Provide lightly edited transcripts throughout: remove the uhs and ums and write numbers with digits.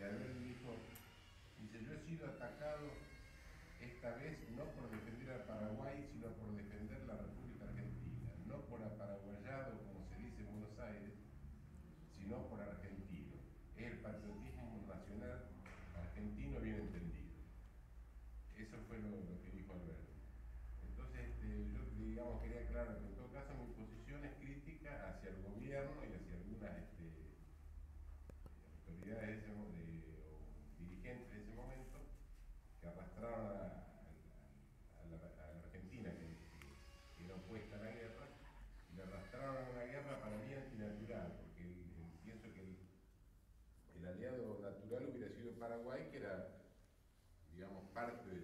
Alberti dice, yo he sido atacado esta vez no por defender al Paraguay, sino por defender la República Argentina, no por aparaguayado, como se dice en Buenos Aires, sino por argentino. Es el patriotismo nacional argentino bien entendido. Eso fue lo que dijo Alberti. Entonces, yo digamos quería aclarar que en todo caso mi posición es crítica hacia el gobierno y hacia algunas autoridades o dirigentes de ese momento que arrastraron a la Argentina, que era opuesta a la guerra, y la arrastraron a una guerra para mí antinatural, porque pienso que el aliado natural hubiera sido Paraguay, que era, digamos, parte de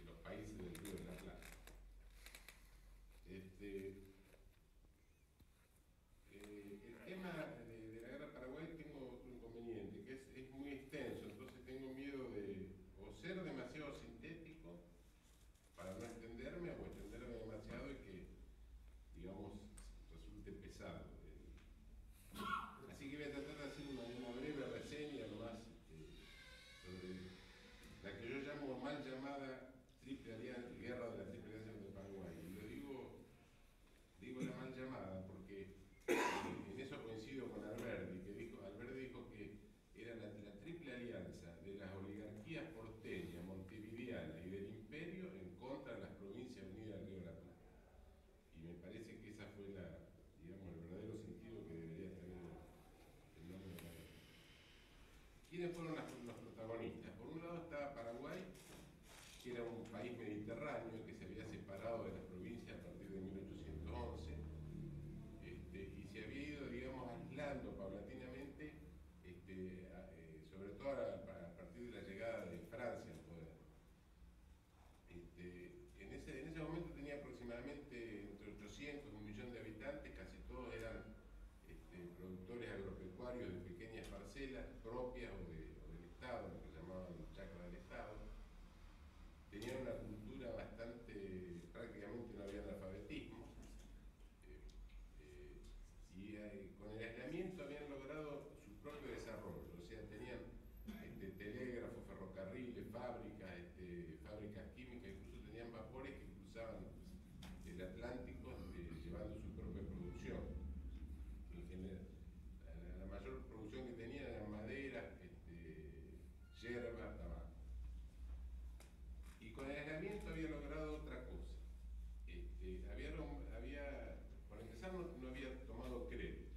los países del Río de la Plata. El tema de la guerra Paraguay tengo otro inconveniente, que es muy extenso, entonces tengo miedo de o ser demasiado sintético para no extenderme, o extenderme demasiado y que, digamos, resulte pesado. Así que voy a tratar de hacer una breve reseña nomás sobre la que yo llamo mal llamada Triple Alianza, Guerra de la Triple Alianza contra Paraguay. Y lo digo la mal llamada porque en eso coincido con Alberti, Alberti dijo que era la triple alianza de las oligarquías porteñas, montevideanas y del imperio en contra de las provincias unidas del Río de la Plata. Y me parece que esa fue digamos, el verdadero sentido que debería tener el nombre de la guerra. ¿Quiénes fueron los protagonistas? Por un lado estaba Paraguay, que era un país mediterráneo que se había separado de las provincias a partir de 1811 y se había ido, digamos, aislando paulatinamente, sobre todo a partir de la llegada de Francia al poder. En ese momento tenía aproximadamente entre 800 y 1.000.000 de habitantes, casi todos eran productores agropecuarios de pequeñas parcelas propias o del Estado, lo que llamaban chacra del Estado. Tenían una cultura prácticamente no había analfabetismo, y con el aislamiento habían logrado su propio desarrollo, o sea, tenían telégrafos, ferrocarriles, fábricas químicas, incluso tenían vapores que cruzaban el Atlántico llevando su propia producción. En general, la mayor producción que tenían eran maderas, yerba, tabaco. Y con el aislamiento había logrado otra cosa. Por empezar, no había tomado créditos,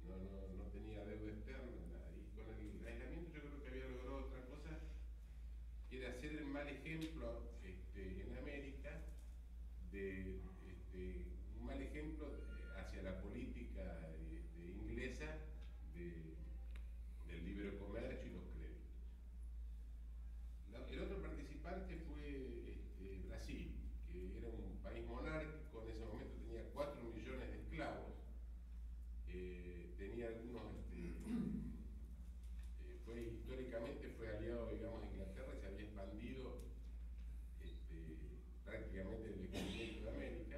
no tenía deuda externa, nada. Y con el aislamiento yo creo que había logrado otra cosa, que era ser el mal ejemplo en América, un mal ejemplo hacia la política inglesa del libre comercio y los créditos. El otro participante fue Brasil, que era un país monárquico, en ese momento tenía 4 millones de esclavos, tenía algunos, históricamente fue aliado, digamos, a Inglaterra y se había expandido prácticamente el descubrimiento de América.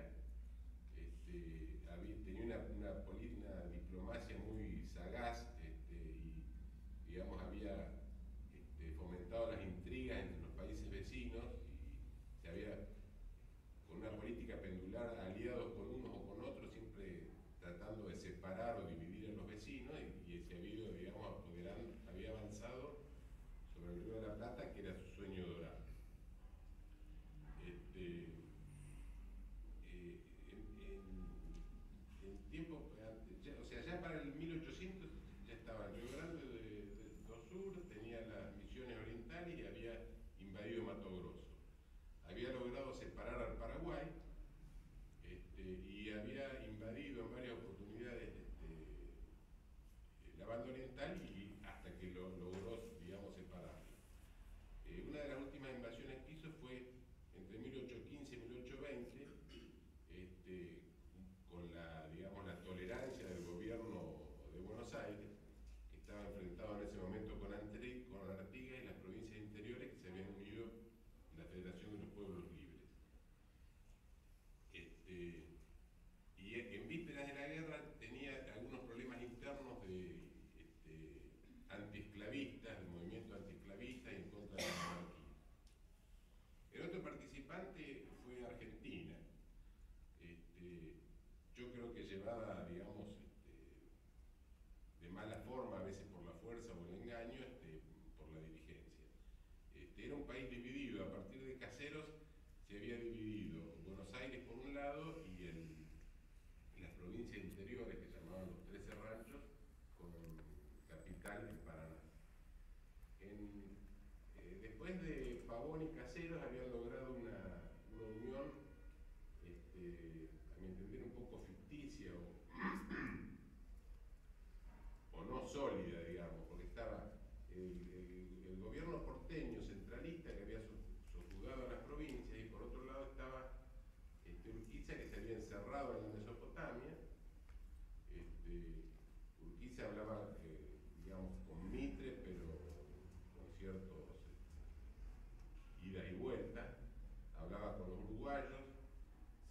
Tenía una participante fue Argentina. Yo creo que llevada, digamos, de mala forma, a veces por la fuerza o el engaño, por la dirigencia. Era un país dividido, a partir de Caseros se había dividido Buenos Aires por un lado y las provincias interiores, que se llamaban los 13 ranchos, con capital en Paraná. Después de Pavón y Caseros habían logrado una unión, a mi entender, un poco ficticia o no sólida, digamos, porque estaba el gobierno porteño centralista que había sojuzgado a las provincias, y por otro lado estaba Urquiza, que se había encerrado en la Mesopotamia. Urquiza hablaba, digamos, con Mitre, pero con ciertos ida y vuelta, hablaba con los uruguayos,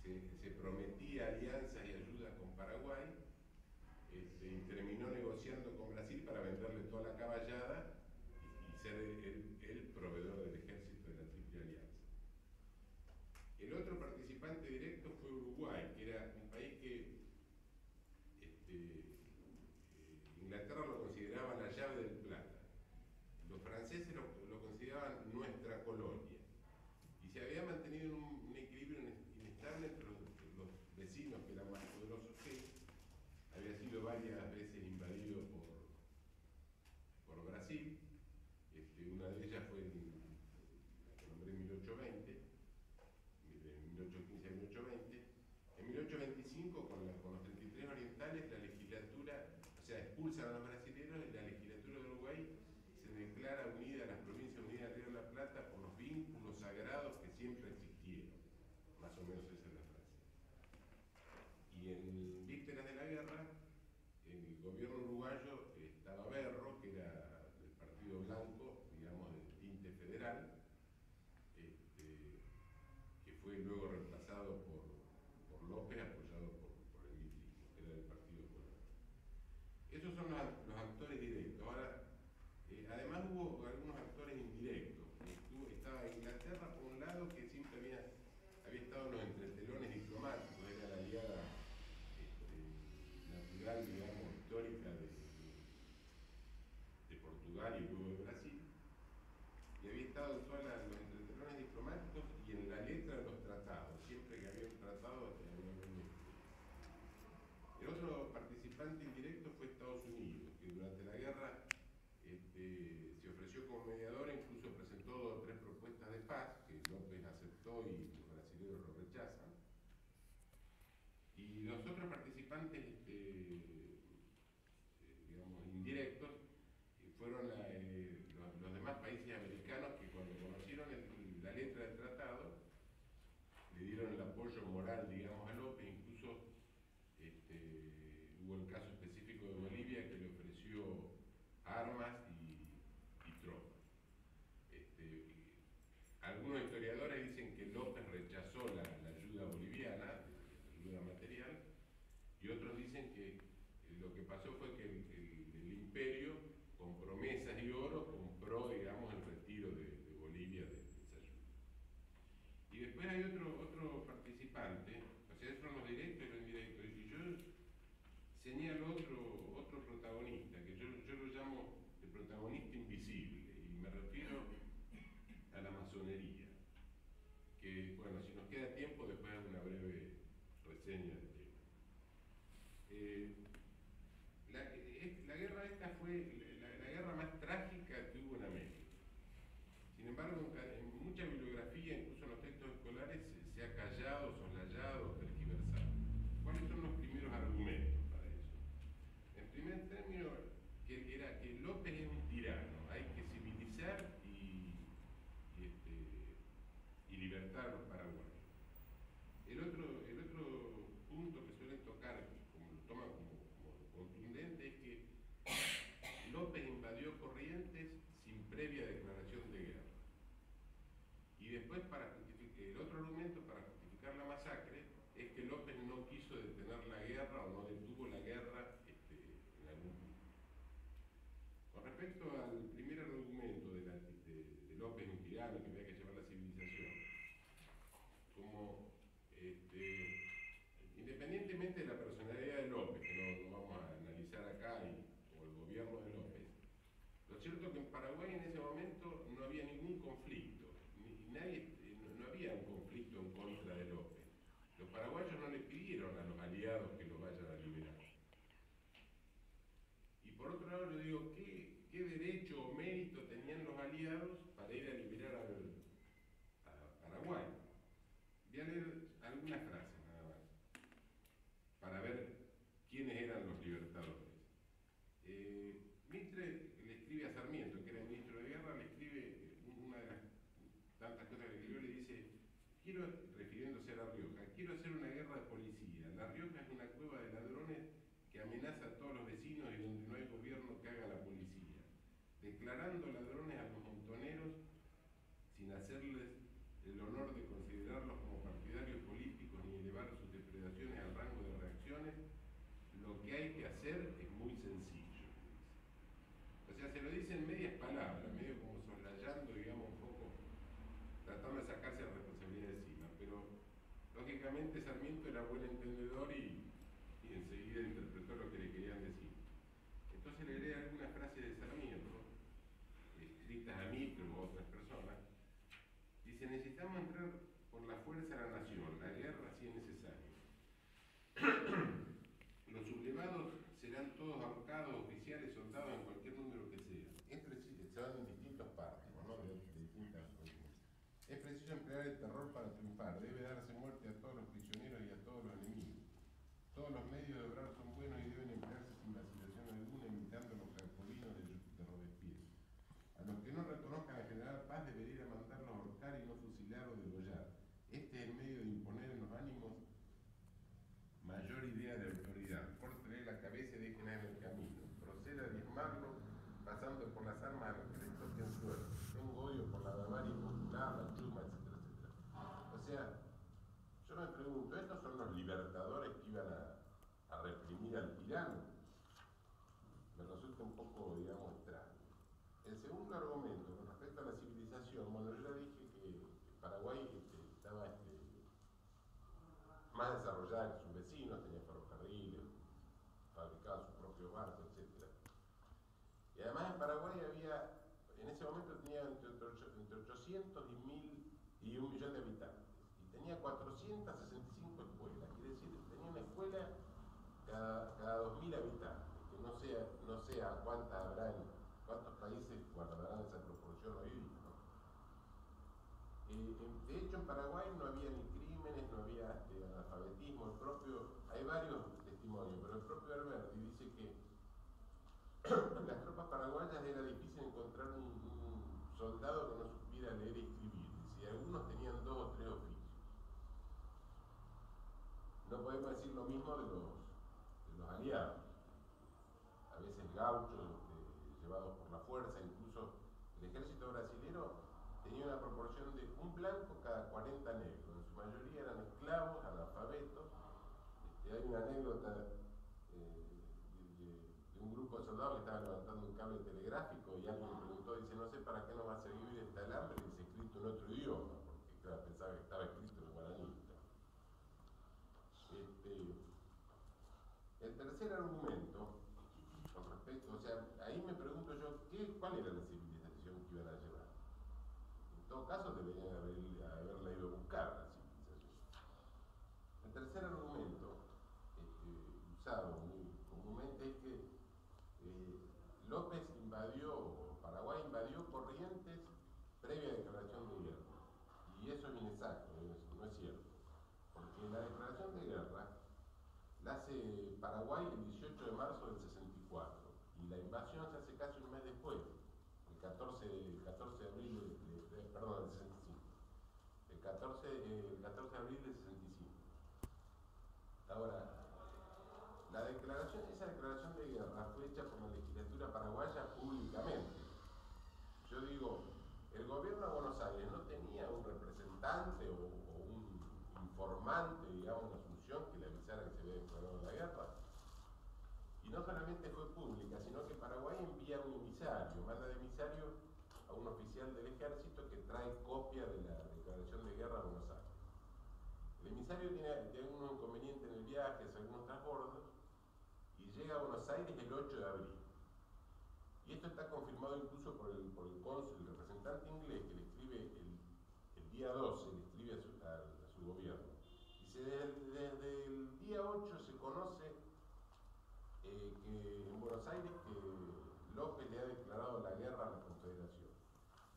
se prometía alianzas y ayudas con Paraguay, y terminó negociando con Brasil para venderle toda la caballada y ser el proveedor del ejército de la Triple Alianza. El otro participante directo fue Uruguay, que era un país que Inglaterra lo consideraba la llave del Plata. Los franceses lo consideraban nuestra colonia. Y se había mantenido un equilibrio inestable entre los vecinos, que eran más poderosos que él. Había sido varias veces invadido por Brasil. Una de ellas fue la que nombré en 1820, de 1815 a 1820. En 1825, con los 33 orientales, la legislatura, o sea, expulsan a los brasileños, y la legislatura de Uruguay se declara unida a las provincias unidas del Río de la Plata por los vínculos sagrados que siempre existieron. Más o menos esa es la frase. Y en vísperas de la guerra, el gobierno uruguayo estaba Berro, que era del Partido Blanco, digamos, del tinte federal, que fue luego reemplazado por López, apoyado por el militarismo, que era del Partido Colorado. Esos son los actores directos. Ahora, además hubo algunos actores indirectos. Estaba Inglaterra, por un lado, que siempre había estado en los entretelones diplomáticos, era la aliada natural, digamos, histórica de Portugal y luego de Brasil, y había estado en todos los entretelones diplomáticos y en la letra de los tratados. Siempre que había un tratado, había un. El otro participante indirecto fue Estados Unidos, que durante la guerra se ofreció como mediador e incluso presentó 3 propuestas de paz que López aceptó y los brasileños lo rechazan. Y los otros participantes, digamos, indirectos, fueron los demás países americanos, que cuando conocieron la letra del tratado le dieron el apoyo moral, digamos, a López. Incluso hubo el caso específico de Bolivia, que le ofreció armas y tropas. Algunos historiadores dicen que López rechazó la ayuda boliviana, la ayuda material, y otros dicen que lo que pasó fue que el imperio, con promesas y oro, compró, digamos, el retiro de Bolivia de esa ayuda. Y después hay otro participante, o sea, esos son los directos y los indirectos, y yo señalo otro protagonista, que yo lo llamo el protagonista invisible, y me refiero a la masonería, que, bueno, si nos queda tiempo, después hago una breve reseña del tema. La guerra esta fue la guerra más trágica que hubo en América. Sin embargo, en mucha bibliografía, incluso en los textos escolares, se ha callado, soslayado, tergiversado. ¿Cuáles son los primeros argumentos para eso? En primer término, que López es un tirano, hay que civilizar y libertar a los paraguayos. El otro punto que suelen tocar, como lo toman como contundente, es que López invadió Corrientes sin previa declaración de guerra. Y después, el otro argumento para justificar la masacre es que López no quiso detener la guerra o no detuvo la guerra en algún punto. Con respecto al primer argumento de López, un tirano que había que llevar la civilización, quiero, refiriéndose a La Rioja, quiero hacer una guerra de policía. La Rioja es una cueva de ladrones que amenaza a todos los vecinos y donde no hay gobierno que haga la policía, declarando ladrones a los montoneros sin hacerles el honor de considerarlos como partidarios políticos ni elevar sus depredaciones al rango de reacciones. Lo que hay que hacer es muy sencillo. O sea, se lo dice en medias palabras, medio como soslayando, digamos, un poco, tratando de sacarse la responsabilidad de encima, pero lógicamente Sarmiento era buen entendedor y enseguida interpretó lo que le querían decir. Entonces le agrega algunas frases de Sarmiento, escritas a mí, pero a otras personas. Dice: necesitamos entrar por la fuerza a la nación, la guerra si es necesario. Los sublevados serán todos ahorcados, oficiales, soldados, en cualquier número que sea. Se van en distintos párrafos, ¿no? de distintas cosas. Es preciso emplear el terror para triunfar. Debe darse muerte a todos los prisioneros y a todos los enemigos. Todos los medios de obrar son buenos y deben emplearse sin vacilación alguna, imitando los jacobinos de Robespierre. A los que no reconozcan al general Paz debería mandarlos a ahorcar y no fusilar o degollar. Este es el medio de imponer en los ánimos mayor idea de autoridad. Córtele la cabeza y déjenla en el camino. Proceda a diezmarlo, pasando por las armas a los que les toquen suelo. Tengo odio por la barbarie popular, la chuma, etcétera, etcétera. O sea, yo me pregunto, ¿estos son los libertadores que iban a reprimir al tirano? Me resulta un poco, digamos, extraño. El segundo argumento, con respecto a la civilización, bueno, yo ya dije que Paraguay estaba más desarrollada que sus vecinos, tenía ferrocarriles, fabricaba sus propios barcos, etc. Y además en Paraguay había, en ese momento tenía entre 800 y 1 millón de habitantes. Y tenía 465 escuelas, quiere decir, tenía una escuela cada 2.000 habitantes, que no sé a cuántos países guardarán esa proporción hoy día, ¿no? De hecho, en Paraguay no había ni crímenes, no había analfabetismo. Hay varios testimonios, pero el propio Alberti dice que en las tropas paraguayas era difícil encontrar un soldado que no supiera leer y escribir. Dice, algunos tenían 2 o 3 oficios. No podemos decir lo mismo de los aliados. A veces gauchos llevados por la fuerza, incluso el ejército brasilero tenía una proporción de un blanco cada 40 negros. En su mayoría eran esclavos, analfabetos. Hay una anécdota de un grupo de soldados que estaba levantando un cable telegráfico y alguien le preguntó, dice, no sé para qué nos va a servir este alambre, y dice, escrito en otro idioma, porque claro, pensaba que estaba escrito en guaraní. El tercer argumento, con respecto, o sea, ahí me pregunto yo, ¿cuál era la civilización que iban a llevar? En todo caso, deberían haberla ido a buscar la civilización. El tercer argumento, usado muy comúnmente, es que López Paraguay invadió Corrientes previa declaración de guerra. Y eso es inexacto, no es cierto. Porque la declaración de guerra la hace Paraguay el 18 de marzo del 64 y la invasión se hace casi un mes después, el 14 de abril del 65. El 14 de abril del 65. Ahora, esa declaración de guerra fue hecha por la legislatura paraguaya públicamente. Yo digo, el gobierno de Buenos Aires no tenía un representante o un informante, digamos, una asunción que le avisara que se había declarado la guerra. Y no solamente fue pública, sino que Paraguay envía un emisario, manda de emisario a un oficial del ejército que trae copia de la declaración de guerra a Buenos Aires. El emisario tiene unos inconvenientes en el viaje, hace algunos transbordos, y llega a Buenos Aires el 8 de abril. Y esto está confirmado incluso por el cónsul, el representante inglés, que le escribe el día 12, le escribe a su gobierno. Dice, desde el día 8 se conoce que en Buenos Aires que López le ha declarado la guerra a la Confederación.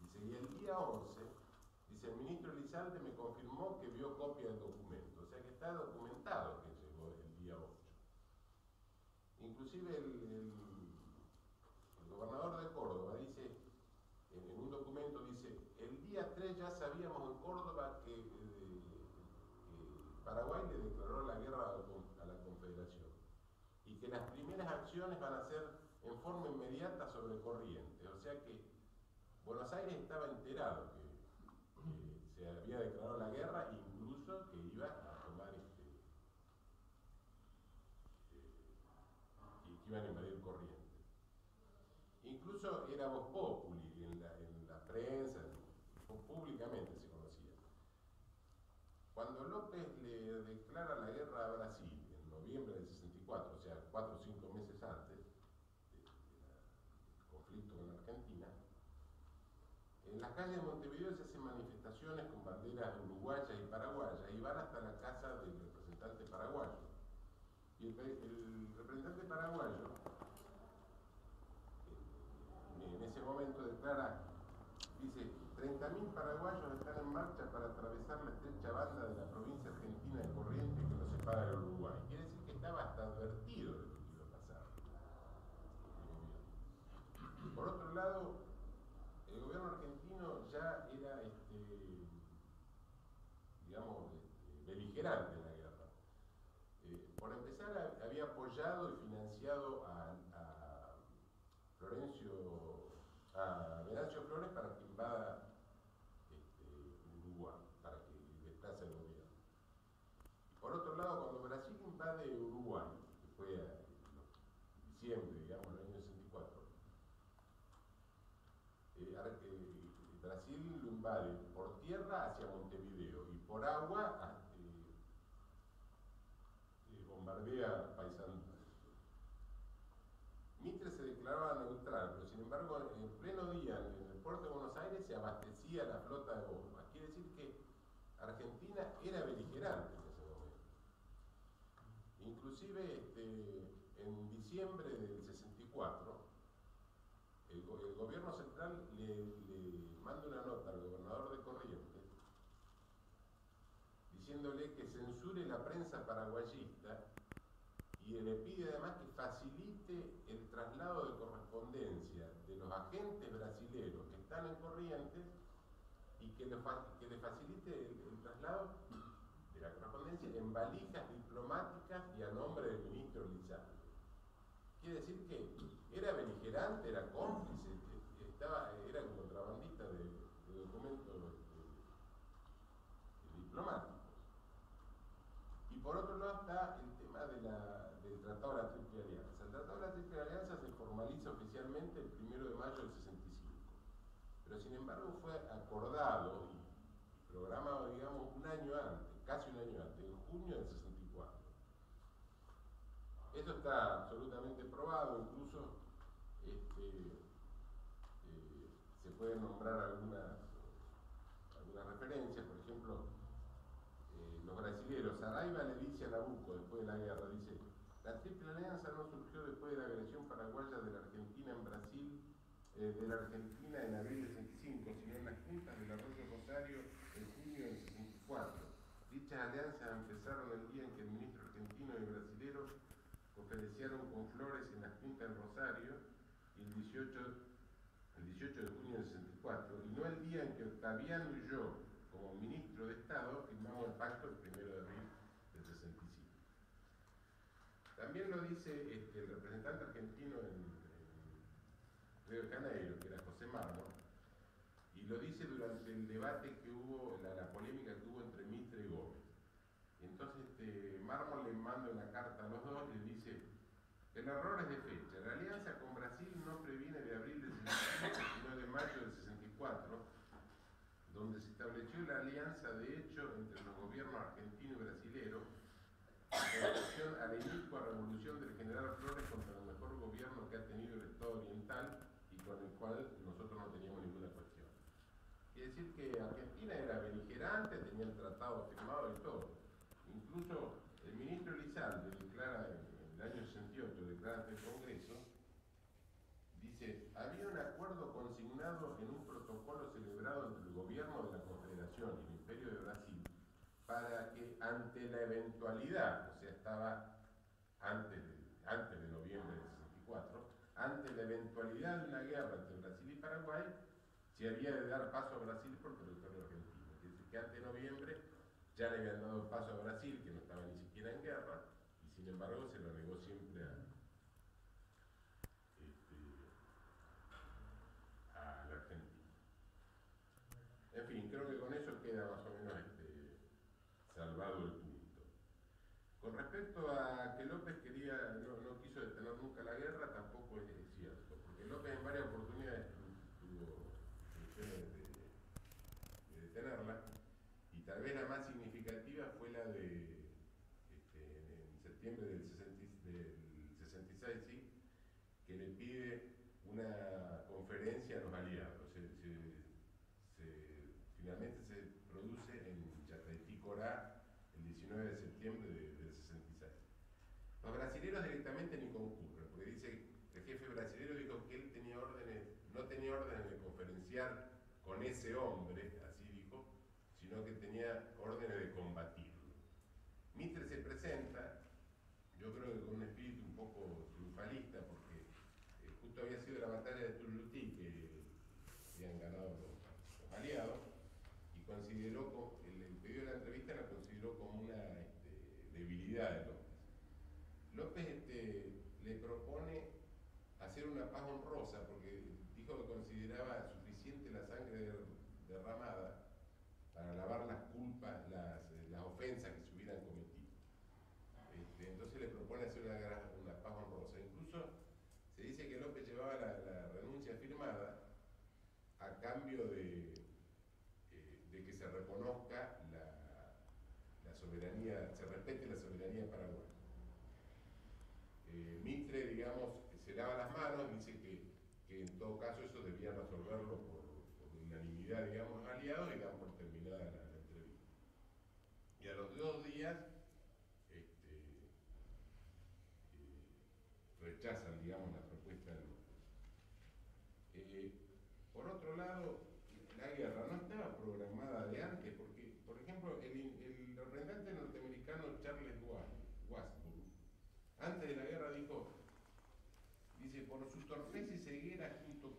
Dice, y el día 11, dice, el ministro Elizalde me confirmó que vio copia del documento. O sea que está documentado que llegó el día 8. Inclusive el gobernador de Córdoba dice, en un documento dice, el día 3 ya sabíamos en Córdoba que Paraguay le declaró la guerra a la Confederación y que las primeras acciones van a ser en forma inmediata sobre Corrientes. O sea que Buenos Aires estaba enterado que se había declarado la guerra e incluso que iba a tomar y que iban a invadir Corrientes. Incluso era voz populi en la prensa, públicamente se conocía. Cuando López le declara la guerra a Brasil en noviembre del 64, o sea, 4 o 5 meses antes del conflicto con Argentina, en las calles de Montevideo se hacen manifestaciones con banderas uruguayas y paraguayas y van hasta la casa del representante paraguayo. Y el representante paraguayo en ese momento declara, dice, 30.000 paraguayos están en marcha para atravesar la estrecha banda de la provincia argentina de Corrientes que nos separa del Uruguay. Quiere decir que estaba hasta advertido de lo que iba a pasar. Por otro lado, el gobierno argentino ya era, digamos, beligerante en la guerra. Por empezar, había apoyado y financiado a Venancio Flores para que invada Uruguay, para que desplace el gobierno. Y por otro lado, cuando Brasil invade Uruguay, que fue en diciembre, digamos, del año 64, Brasil lo invade por tierra hacia Montevideo y por agua bombardea Paysandú. Mitre se declaraba neutral, pero sin embargo en pleno día en el puerto de Buenos Aires se abastecía la flota de bombas. Quiere decir que Argentina era beligerante en ese momento. Inclusive en diciembre del 64 el gobierno central le manda una nota al gobernador de Corrientes diciéndole que censure la prensa paraguayista y le pide además que facilite el traslado de correspondencia de los agentes brasileños que están en Corrientes y que le facilite el traslado de la correspondencia en valijas diplomáticas y a nombre del ministro Lizardo. Quiere decir que era beligerante, era cómplice, era un contrabandista de documentos diplomáticos. Y por otro lado está el tema del Tratado de la Triple Alianza. El Tratado de la Triple Alianza se formaliza oficialmente el 1 de mayo del 65, pero sin embargo fue acordado y programado, digamos, un año antes, casi un año antes, en junio del 64. Esto está absolutamente probado, incluso se pueden nombrar algunas referencias, por ejemplo, los brasileños. Saraiva le dice a Nabucco después de la guerra, dice, la Triple Alianza no surgió después de la agresión paraguaya de la Argentina en Brasil, de la Argentina en abril del 65, sino en las juntas del Arroyo Rosario en junio del 64. Dichas alianzas empezaron el día en que el ministro argentino y brasilero conferenciaron con Flores en las juntas del Rosario y el 18 de junio del 64, y no el día en que Octaviano y yo, como ministro de Estado, firmamos el pacto el 1 de abril del 65. También lo dice el representante argentino en Río de Janeiro, que era José Mármol, y lo dice durante el debate que hubo, la polémica que hubo entre Mitre y Gómez. Y entonces Mármol le manda una carta a los dos y le dice, el error es de fecha, la alianza con Brasil no previene de abril del 65, sino de mayo del 64, donde se estableció la alianza de hecho entre los gobiernos argentino y brasilero en relación a la inicua revolución del general Flores contra el mejor gobierno que ha tenido el Estado Oriental y con el cual nosotros no teníamos ninguna cuestión. Quiere decir que Argentina era beligerante, tenía el tratado firmado y todo. Incluso el ministro Lizalde declara en el año 68, declara ante el Congreso, dice, había un acuerdo consignado en un protocolo celebrado entre el gobierno de la Confederación y el Imperio de Brasil para que ante la eventualidad, o sea, estaba antes de noviembre del 64, ante la eventualidad de una guerra entre Brasil y Paraguay, se había de dar paso a Brasil por territorio argentino. Es decir, que antes de noviembre ya le habían dado paso a Brasil, que no estaba ni siquiera en guerra, y sin embargo se lo negó siempre a la Argentina. En fin, creo que con eso queda más o menos salvado el punto. Con respecto a que López no quiso detener nunca la guerra, tampoco es cierto, porque López en varias oportunidades tuvo intenciones de detenerla, y tal vez la más significativa fue la de en septiembre del 66, ¿sí? Que le pide una conferencia a los aliados. Finalmente se produce en Chataití-Corá el 19 de septiembre del 66. Los brasileños directamente ni concurren, porque dice, el jefe brasileño dijo que él no tenía órdenes de conferenciar con ese hombre, así dijo, sino que tenía órdenes de combatirlo. Mitre se presenta, yo creo que con un espíritu un poco triunfalista, porque justo había sido la batalla de Tuyutí que habían ganado los aliados, y consideró, el pedido de la entrevista la consideró como una debilidad de López. López le propone hacer una paz honrosa, porque dijo que consideraba suficiente la sangre derramada para lavar las culpas, las ofensas que se hubieran cometido. Entonces le propone hacer una paz honrosa. Incluso se dice que López llevaba la renuncia firmada a cambio de que se reconozca la soberanía, se respete la soberanía paraguaya. Mitre, digamos, se lava las manos, dice que en todo caso eso debía resolverlo por unanimidad, digamos, aliados, y dan por terminada la entrevista. Y a los 2 días rechazan, digamos, la propuesta de López. Por otro lado, la guerra no estaba programada de antes, porque, por ejemplo, el representante norteamericano Charles Wadsworth, antes de la guerra dice, por su torpeza y ceguera junto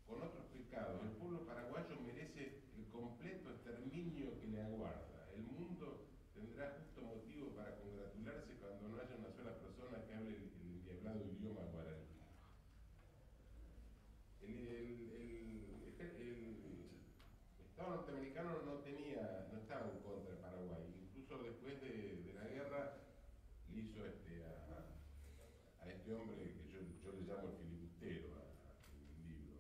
con otros pecados, el pueblo paraguayo merece el completo exterminio que le aguarda. El mundo tendrá justo motivo para congratularse cuando no haya una sola persona que hable el endiablado idioma guaraní. El Estado norteamericano no estaba en contra de Paraguay. Incluso después de la guerra le hizo a este hombre que yo le llamo el filibustero en el libro, a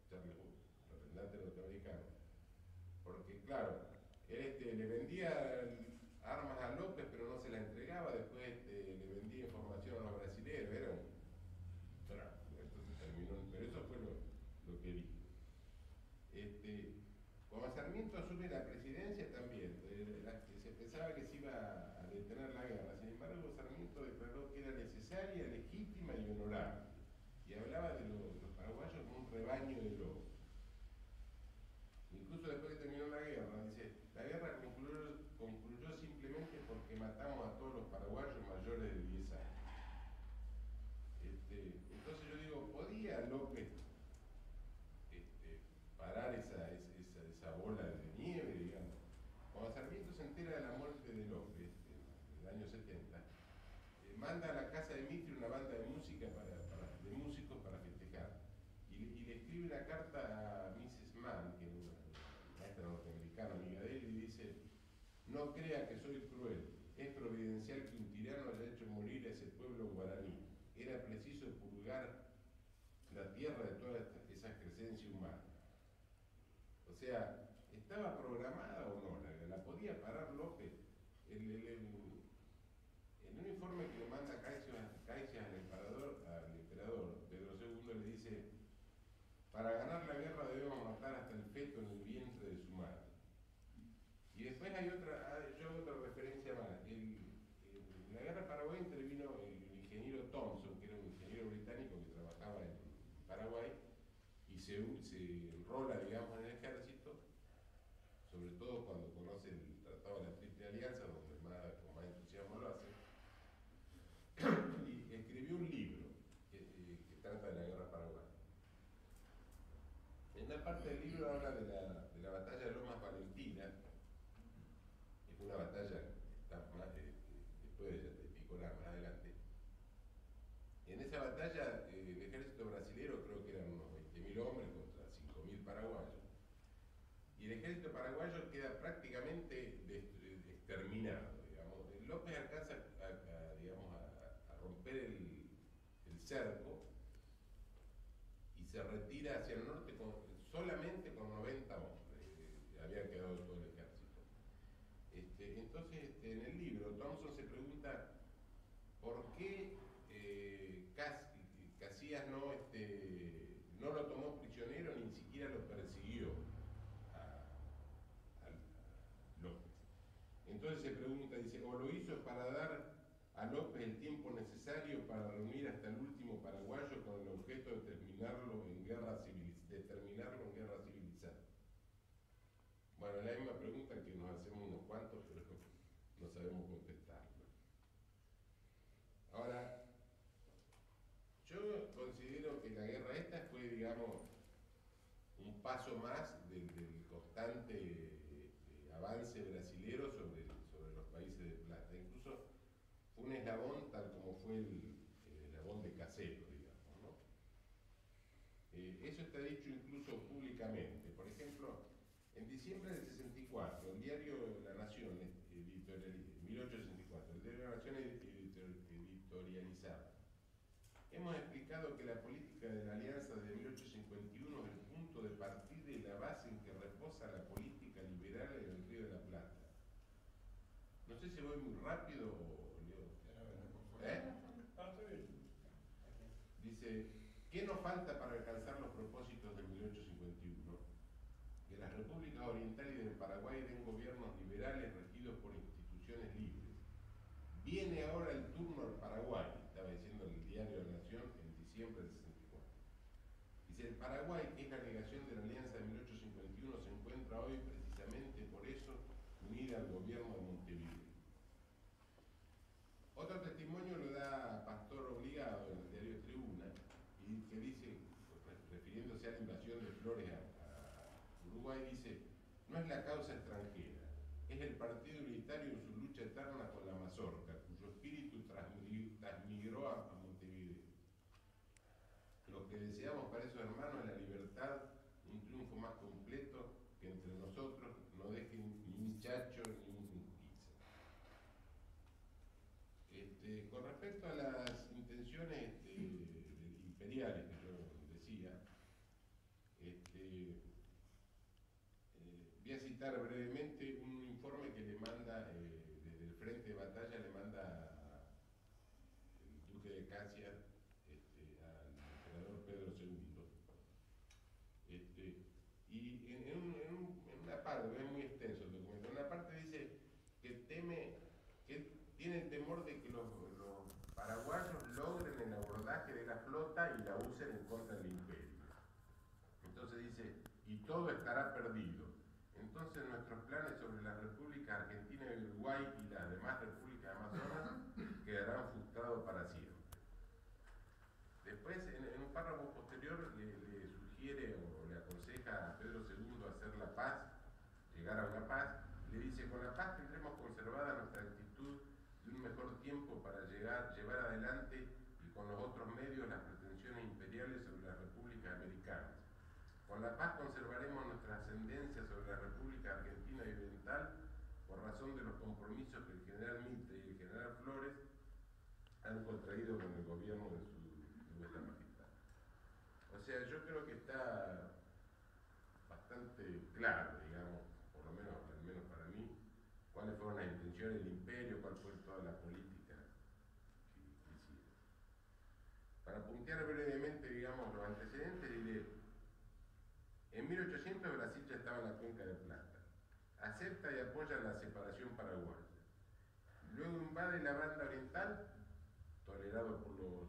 Charles Wood, representante norteamericano, porque claro, él le vendía armas a López pero no se las entregaba, después le vendía información a los brasileños, era un entonces terminó, pero eso fue lo que dijo. Cuando Sarmiento asume la presidencia también, se pensaba que se iba a detener la guerra, sin embargo Sarmiento declaró que era necesaria, legítima y honorable, y hablaba de los paraguayos como un rebaño de lobos. Incluso después que terminó la guerra, dice, la guerra concluyó simplemente porque matamos a todos los paraguayos mayores de 10 años. Entonces yo digo, ¿podía López parar esa bola de nieve, digamos? Cuando Sarmiento se entera de la muerte de López, en el año 70, manda a la casa de Mitre una banda de música de músicos para festejar. Y le escribe una carta a Mrs. Mann, que era una maestra norteamericana, amiga de él, y dice, no crea que soy cruel, es providencial que un tirano haya hecho morir a ese pueblo guaraní. Era preciso purgar la tierra de toda esa crecencia humana. O sea, ¿estaba programada o no? ¿La podía parar López? En un informe que le manda Caicias al emperador, Pedro II le dice, para ganar la guerra debemos matar hasta el feto en el vientre de su madre. Y después hay otra referencia más. En la guerra paraguaya intervino el ingeniero Thompson, que era un ingeniero británico que trabajaba en Paraguay, y se enrola, digamos, en el ejército, sobre todo cuando conoce el Tratado de la Triple Alianza, donde con más entusiasmo lo hace, y escribió un libro que trata de la guerra paraguaya. En una parte del libro habla de la batalla de Lomas Valentina, una batalla que está más, después de Yatay-Picorá, más adelante. En esa batalla, el ejército brasilero creo que eran unos 20.000 hombres contra 5.000 paraguayos. Y el ejército paraguayo queda prácticamente exterminado, digamos. López alcanza digamos, a romper el cerco y se retira hacia el norte solamente con 90 hombres. Había quedado todo el ejército. Entonces, en el libro, Thompson se pregunta por qué Casillas no lo tomó prisionero, ni siquiera lo persiguió a López. Entonces se pregunta, dice, o lo hizo para dar a López el tiempo necesario para reunir hasta el último paraguayo con el objeto de terminarlo en guerra civilizada. Bueno, es la misma pregunta que nos hacemos unos cuantos, pero no sabemos contestarla. Ahora, yo considero que la guerra esta fue, digamos, un paso más del constante avance brasilero sobre los países de plata. Incluso fue un eslabón tal como fue el eslabón de Caseros, digamos, ¿no? Eso está dicho incluso públicamente. Por ejemplo, en diciembre del 64, el diario La Nación, 1864, el diario La Nación editorializaba: hemos explicado que la política de la Alianza de 1851 es el punto de partida y la base en que reposa la política liberal en el Río de la Plata. No sé si voy muy rápido o leo. Dice, ¿qué nos falta para alcanzar los propósitos de 1851? Que las repúblicas orientales y del Paraguay den gobiernos liberales regidos por instituciones libres. Viene ahora el turno al Paraguay, estaba diciendo el diario La Nación en diciembre del 64. Dice, el Paraguay, que es la negación de la Alianza de 1851, se encuentra hoy precisamente por eso unida al gobierno de Montevideo. Otro testimonio lo da Pastor Obligado en el diario Tribuna, y que dice, refiriéndose a la invasión de Flores a Uruguay, dice, no es la causa extranjera, es el Partido Unitario en su lucha eterna con la mazorca, cuyo espíritu transmigró a Montevideo. Lo que deseamos para esos hermanos es la libertad, un triunfo más completo, que entre nosotros no dejen ni un chacho ni un pizza. Con respecto a las intenciones imperiales que yo decía, voy a citar brevemente un informe que le manda, desde el frente de batalla, le manda el duque de Casia al emperador Pedro II. Y en una parte, es muy extenso el documento, en una parte dice que tiene el temor de que los paraguayos logren el abordaje de la flota y la usen en contra del imperio. Entonces dice, y todo estará perdido. Entonces nuestros planes sobre la República Argentina y Uruguay y las demás repúblicas amazonas quedarán frustrados para siempre. Después, en un párrafo posterior, le sugiere o le aconseja a Pedro II hacer la paz, llegar a una paz. Le dice, con la paz tendremos conservada nuestra actitud de un mejor tiempo para llevar adelante y con los otros medios las pretensiones imperiales sobre las repúblicas americanas. Con la paz conservaremos nuestra ascendencia sobre la República Argentina y Oriental por razón de los compromisos que el general Mitre y el general Flores han contraído con el gobierno de nuestra majestad. O sea, yo creo que está bastante claro, digamos, por lo menos, al menos para mí, cuáles fueron las intenciones del imperio, cuál fue toda la política que hicieron. Para puntear brevemente, digamos, los antecedentes, diré, en 1800 Brasil ya estaba en la cuenca de Plata. Acepta y apoya la separación paraguaya. Luego invade la banda oriental, tolerado por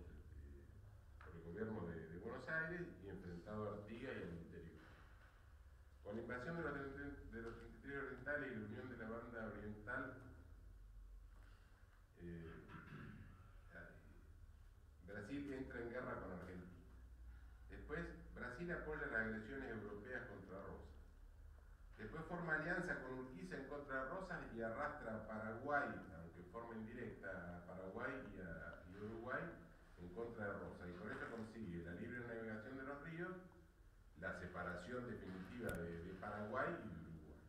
el gobierno de Buenos Aires y enfrentado a Artigas y al interior. Con la invasión de los territorios orientales y la unión de la banda oriental, Brasil entra en guerra con Argentina. Después, Brasil apoya las agresiones europeas contra Rosa. Después forma alianza con Urquiza en contra de Rosas y arrastra a Paraguay, aunque en forma indirecta, a Paraguay y Uruguay en contra de Rosas, y con eso consigue la libre navegación de los ríos, la separación definitiva de Paraguay y de Uruguay.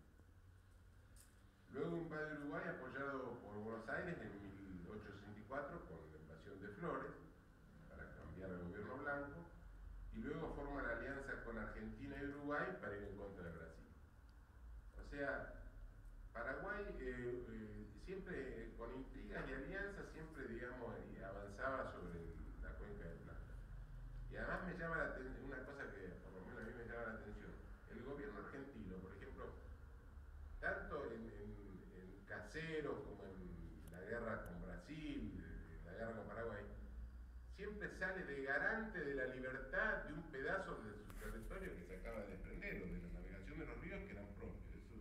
Luego invade Uruguay apoyado por Buenos Aires en 1864 con la invasión de Flores para cambiar el gobierno blanco, y luego forma la alianza con Argentina y Uruguay para ir en contra de Brasil. O sea, Paraguay siempre con intrigas y alianzas siempre, digamos, avanzaba sobre la cuenca del Plata. Y además me llama la atención, una cosa que por lo menos a mí me llama la atención, el gobierno argentino, por ejemplo, tanto en Caseros como en la guerra con Brasil, la guerra con Paraguay, siempre sale de garante de la libertad de un pedazo de su territorio que se acaba de desprender, o de la navegación de los ríos que eran propios. Eso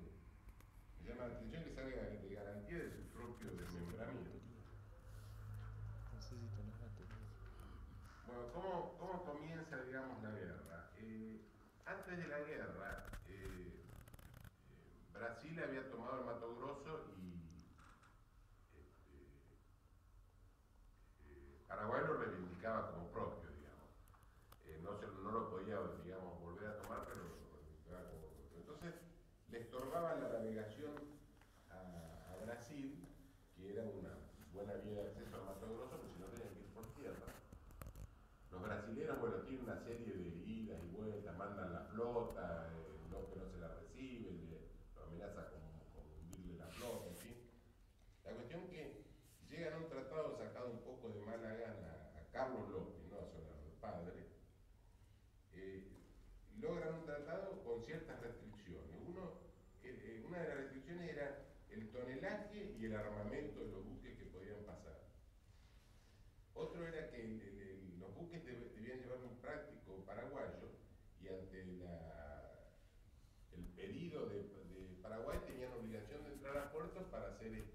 me llama la atención, que salga de garantía de su propio desmembramiento. Bueno, ¿cómo comienza, digamos, la guerra? Antes de la guerra, Brasil había tomado el Mato Grosso y Paraguay lo reivindicaba como propio, digamos. No lo podía, digamos, volver a tomar, pero lo reivindicaba como propio. Entonces, le estorbaba la navegación a Brasil, que era una buena vía de acceso al Mato Grosso, porque si no tenían que ir por tierra. Los brasileños, bueno, tienen una serie de idas y vueltas, mandan la flota, López no se la recibe, lo amenaza con hundirle la flota, en fin. La cuestión que llegan a un tratado sacado un poco de mala gana a Carlos López, no a su padre, logran un tratado con ciertas restricciones. Una de las restricciones era el tonelaje y el armamento de los buques que podían pasar. Otro era que los buques debían llevar un práctico paraguayo, y ante el pedido de Paraguay tenían obligación de entrar a puertos para ser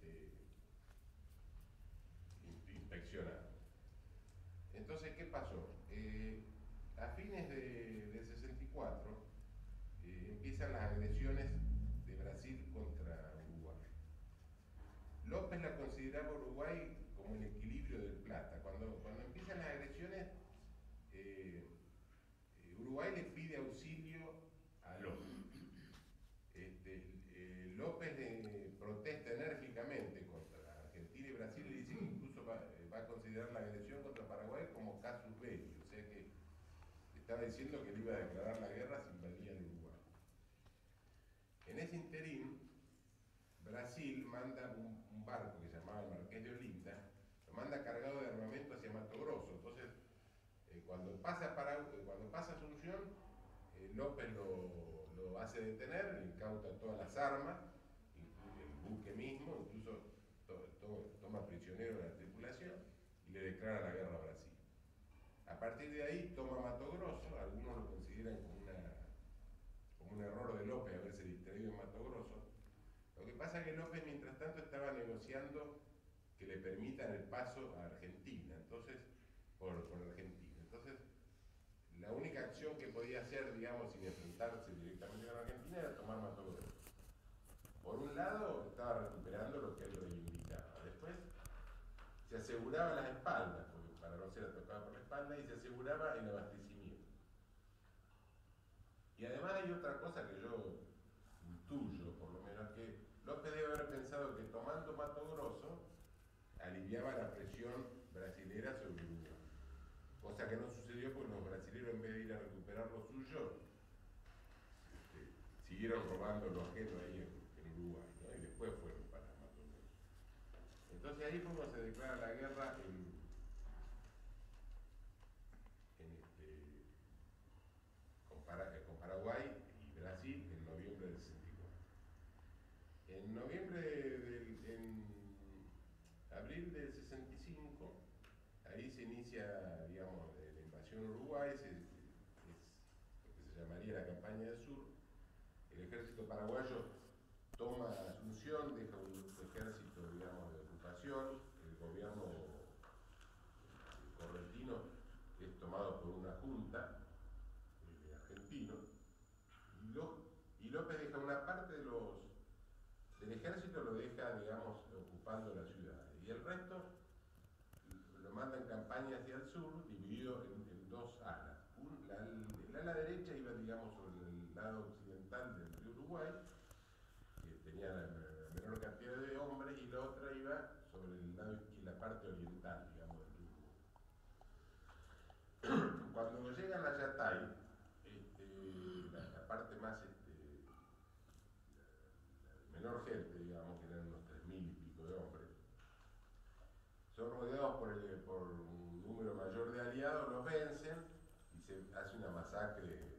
inspeccionados. Entonces, ¿qué pasó? A fines del 64 empiezan las agresiones de Brasil contra Uruguay. López la consideraba Uruguay como el equilibrio del Plata. Cuando empiezan las agresiones, Uruguay le pide auxilio a López. López protesta enérgicamente contra Argentina y Brasil, y dice que incluso va a considerar la agresión contra Paraguay como casus belli, o sea que estaba diciendo que le iba a declarar la guerra si invadía el Uruguay. En ese interín, Brasil manda un barco que se llamaba el Marqués de Olinda, lo manda cargado de armamento hacia Mato Grosso. Entonces, cuando pasa Asunción, López lo hace detener, le incauta todas las armas, el buque mismo, incluso toma prisionero a la tripulación y le declara la guerra a Brasil. A partir de ahí toma Mato Grosso. Algunos lo consideran como un error de López haberse distraído en Mato Grosso. Lo que pasa es que López, mientras tanto, estaba negociando que le permitan el paso a Argentina, entonces, por Argentina. Entonces, la única acción que podía hacer, digamos, sin enfrentarse directamente con Argentina, era tomar Mato Grosso. Por un lado, estaba recuperando lo que él reivindicaba. Después, se aseguraba las espaldas, porque para no ser atacado por la espalda, y se aseguraba el abastecimiento. Y además hay otra cosa que yo intuyo, por lo menos, que López debe haber pensado que tomando Mato Grosso aliviaba la presión brasilera sobre Uruguay. Cosa que no sucedió, porque los brasileños, en vez de ir a recuperar lo suyo, siguieron robando lo ajeno ahí en Uruguay, ¿no? Y después fueron para Mato Grosso. Entonces ahí fue cuando se declara la guerra con Paraguay y Brasil en noviembre del 64. En abril del 65, ahí se inicia, digamos, la invasión a Uruguay, es lo que se llamaría la campaña del sur. El ejército paraguayo toma Asunción, deja un ejército, digamos, de ocupación. El gobierno correntino es tomado por una junta argentino, y López deja una parte del ejército lo deja, digamos, ocupando la ciudad. Y el resto lo manda en campaña hacia el sur, dividido en dos alas. El ala derecha iba, digamos, sobre el lado occidental del río Uruguay, que tenía la menor cantidad de hombres, y la otra iba sobre el lado, la parte oriental, digamos, del río Uruguay. Cuando llegan a Yatay, la parte más, la menor gente, digamos, que eran unos 3000 y pico de hombres, son rodeados por un número mayor de aliados, los vencen y se hace una masacre.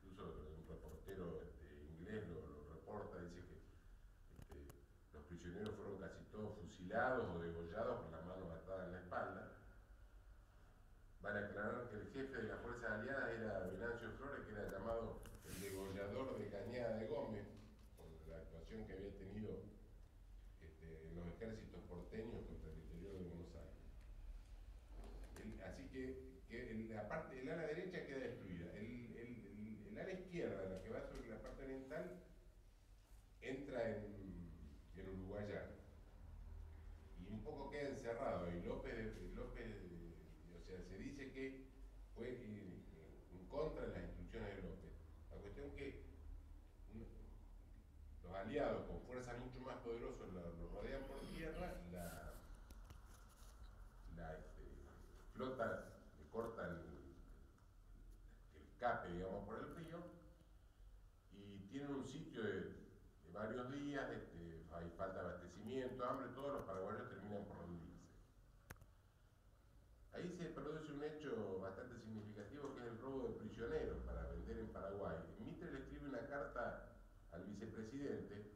Incluso un reportero inglés lo reporta, dice que los prisioneros fueron casi todos fusilados o degollados con la mano atada en la espalda. Van a aclarar que el jefe de las fuerzas aliadas era Venancio Flores, que era llamado el degollador de Cañada de Gómez, por la actuación que había tenido en los ejércitos porteños contra el interior de Buenos Aires. Así que la parte del ala derecha queda destruida. El ala izquierda, la que va sobre la parte oriental, entra en Uruguayana. Y un poco queda encerrado. Y López, o sea, se dice que fue en contra de las instrucciones de López. La cuestión que los aliados con fuerzas mucho más poderosas lo rodean por tierra, la flota le corta el escape, digamos, por el río, y tienen un sitio de varios días, hay falta de abastecimiento, hambre, todos los paraguayos terminan por rendirse. Ahí se produce un hecho bastante significativo, que es el robo de prisioneros para vender en Paraguay. Mitre le escribe una carta al vicepresidente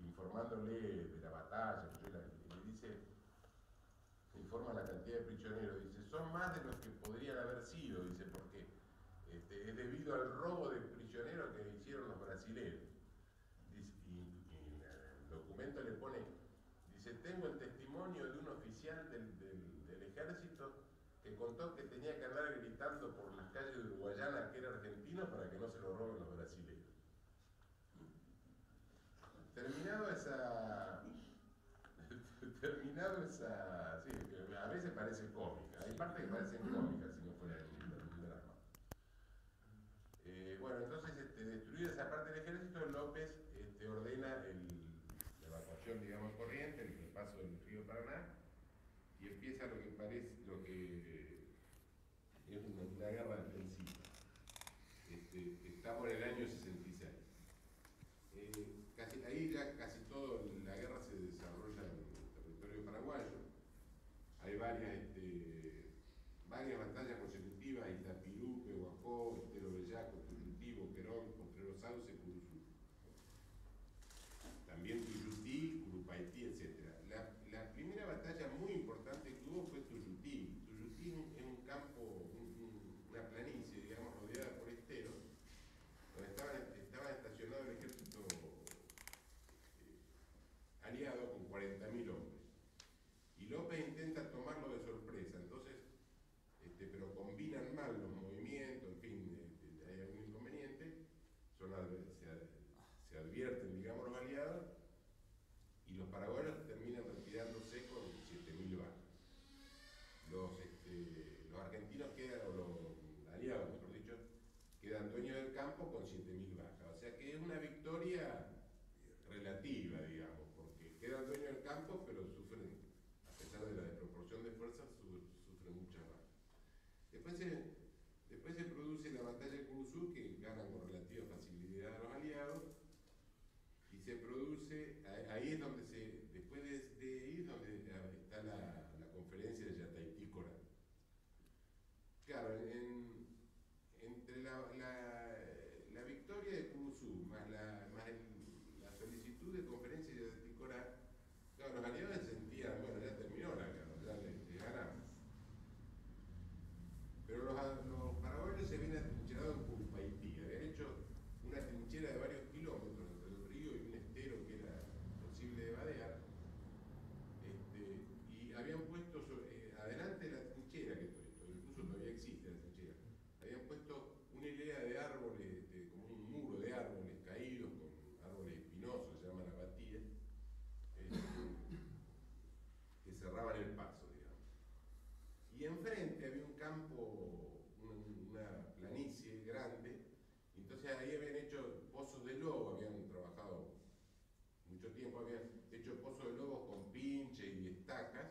informándole de la batalla, y le dice, informa la cantidad de prisioneros, dice, son más de los que podrían haber sido, dice, porque es debido al robo de prisioneros que hicieron los brasileños. Dice, y en el documento le pone, dice, tengo el testimonio de un oficial del ejército que contó que tenía que andar gritando por las calles de Uruguayana que era argentino para que no se lo roben los brasileños. Terminado esa, sí, que a veces parece cómica, hay partes que parecen cómicas si no fuera un drama. Bueno, entonces destruida esa parte del ejército, López ordena la evacuación, digamos, corriente, el repaso del río Paraná, y empieza lo que es una guerra defensiva. Estamos en el año 66. Ahí ya casi toda la guerra se desarrolla en el territorio paraguayo. Hay varias batallas consecutivas: Itapirú, Pehuajó, Estero Bellaco, Tuyutí, Boquerón, Potrero Sauce, Curuzú. También Tuyutí, Curupaití, etc. La primera batalla muy importante que hubo fue Tuyutí. Tuyutí es un campo, una planicie, digamos, rodeada por esteros, donde estaba estacionado el ejército aliado con 40.000 hombres. Y López intenta tomarlo de sorpresa, entonces, pero combinan mal los movimientos, en fin, hay algún inconveniente, se advierten, digamos, los aliados, y los paraguayos terminan retirándose con 7.000 bajas. Los argentinos quedan, o los aliados, mejor dicho, quedan dueños del campo con 7.000 bajas. O sea que es una victoria relativa, digamos, porque quedan dueños del campo, pero sufren, a pesar de la desproporción de fuerzas, sufren muchas bajas. Después se produce la batalla de Curuzú, que ganan con relativa facilidad a los aliados, y se produce, ahí es donde después de ahí es donde está la conferencia de Yataití-Corá. Claro, entre la victoria de Curuzú más la solicitud de conferencia de Yataití-Corá, claro, los aliados se sentían, bueno, ya terminó la guerra, ya le ganamos. Pero los paraguayos se habían atrincherado en Curupaití, habían hecho una trinchera de varios kilómetros entre el río y un estero que era mucho tiempo habían hecho pozos de lobos con pinche y estacas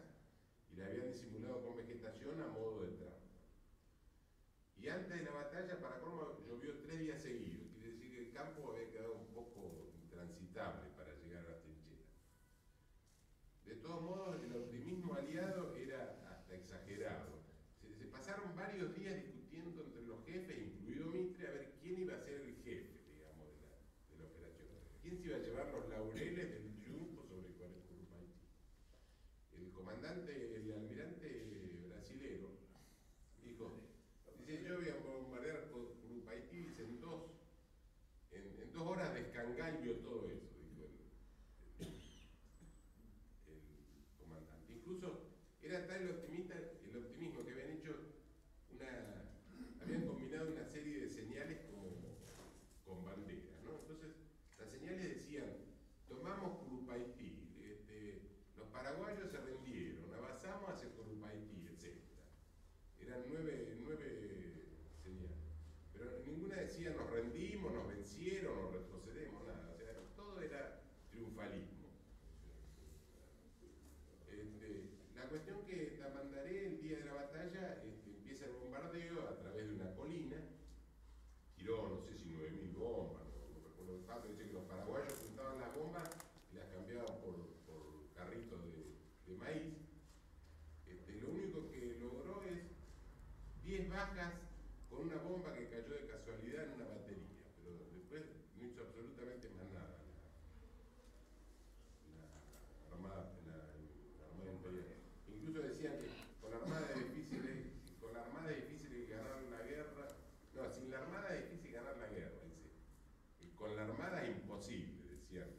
y la habían disimulado con vegetación a modo de trampa. Y antes de la batalla, para colmo, llovió 3 días seguidos, quiere decir que el campo había quedado un poco intransitable para llegar a las trincheras. De todos modos, el optimismo aliado era hasta exagerado. Se pasaron varios días discutiendo entre los jefes, incluido Mitre, a ver quién iba a ser el jefe, digamos, de la operación. ¿Quién se iba a llevar los laureles del triunfo sobre Curupaytí? El comandante, el almirante brasilero, dijo, dice, yo voy a bombardear Curupaytí, dice, en 2 horas descangallo todo eso, dijo el comandante. Incluso era tal el optimismo que habían hecho habían combinado una serie de señales con banderas, ¿no? Entonces, las señales decían, tomamos Curupaytí, los paraguayos se rindieron, avanzamos hacia Curupaytí, etc. Eran 9 señales. Pero ninguna decía nos rendimos, nos vencieron, nos retrocedemos, nada. O sea, todo era triunfalismo. La cuestión que Tamandaré, el día de la batalla, empieza el bombardeo a través de una colina, tiró no sé si 9.000 bombas, no recuerdo el paso, dice que los paraguayos juntaban las bombas y las cambiaban por carritos de maíz. Lo único que logró es 10 bajas con una bomba que cayó de casualidad en una batería, pero después no hizo absolutamente más nada la Armada Imperial. Incluso decían que con la Armada es difícil ganar una guerra. No, sin la Armada es difícil ganar la guerra, dice. Y con la Armada es imposible, decían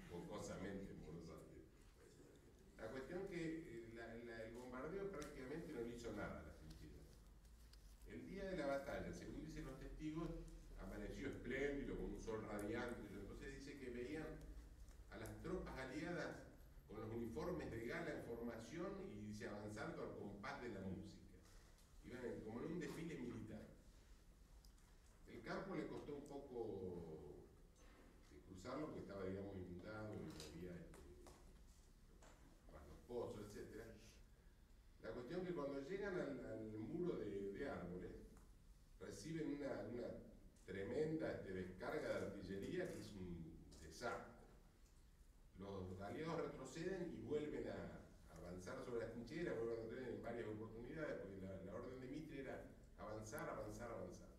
jocosamente en Buenos Aires. La cuestión que el bombardeo prácticamente no le hizo nada a las trincheras. El día de la batalla, según dicen los testigos, amaneció espléndido, con un sol radiante. Entonces dice que veían a las tropas aliadas con los uniformes de gala en formación y dice avanzando al compás de la música. Iban como en un desfile militar. El campo le costó un poco cruzarlo porque estaba, digamos, inundado y había más los pozos, etc. La cuestión que cuando llegan al muro de árboles, reciben una tremenda descarga de artillería que es un desastre. Los aliados retroceden y vuelven a avanzar sobre las trincheras, vuelven a retroceder en varias oportunidades, porque la orden de Mitre era avanzar, avanzar, avanzar.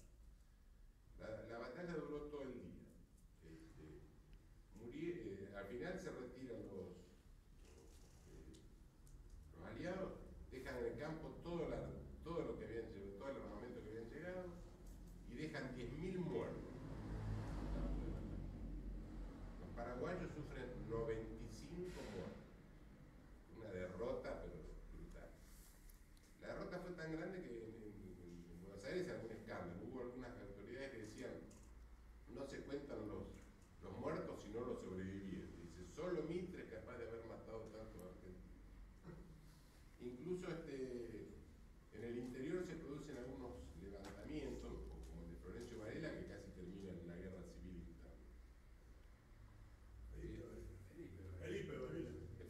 La batalla duró todo el día. Al final se retiran los aliados, dejan en el campo todo lo que habían llegado, todo el armamento que habían llegado, y dejan 10.000 muertos. Los paraguayos sufren 95 muertos. Una derrota, pero brutal. La derrota fue tan grande que en Buenos Aires había un escándalo. Hubo algunas autoridades que decían, no se cuentan los muertos, sino los sobrevivientes. Dice, solo Mitre es capaz de haber matado tantos argentinos. Incluso en el interior se producen algunos levantamientos, como el de Florencio Varela, que casi termina en la guerra civil interna.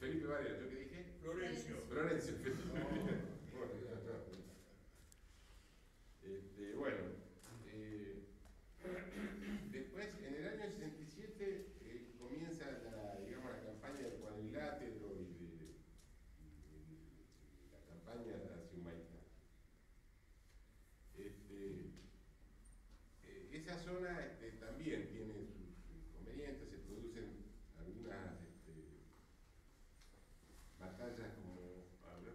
Felipe Varela, ¿yo qué dije? Florencio. Bueno, después, en el año 67, comienza la campaña del cuadrilátero y la campaña hacia Humaitá. Esa zona también tiene sus inconvenientes, se producen algunas batallas como, a ver,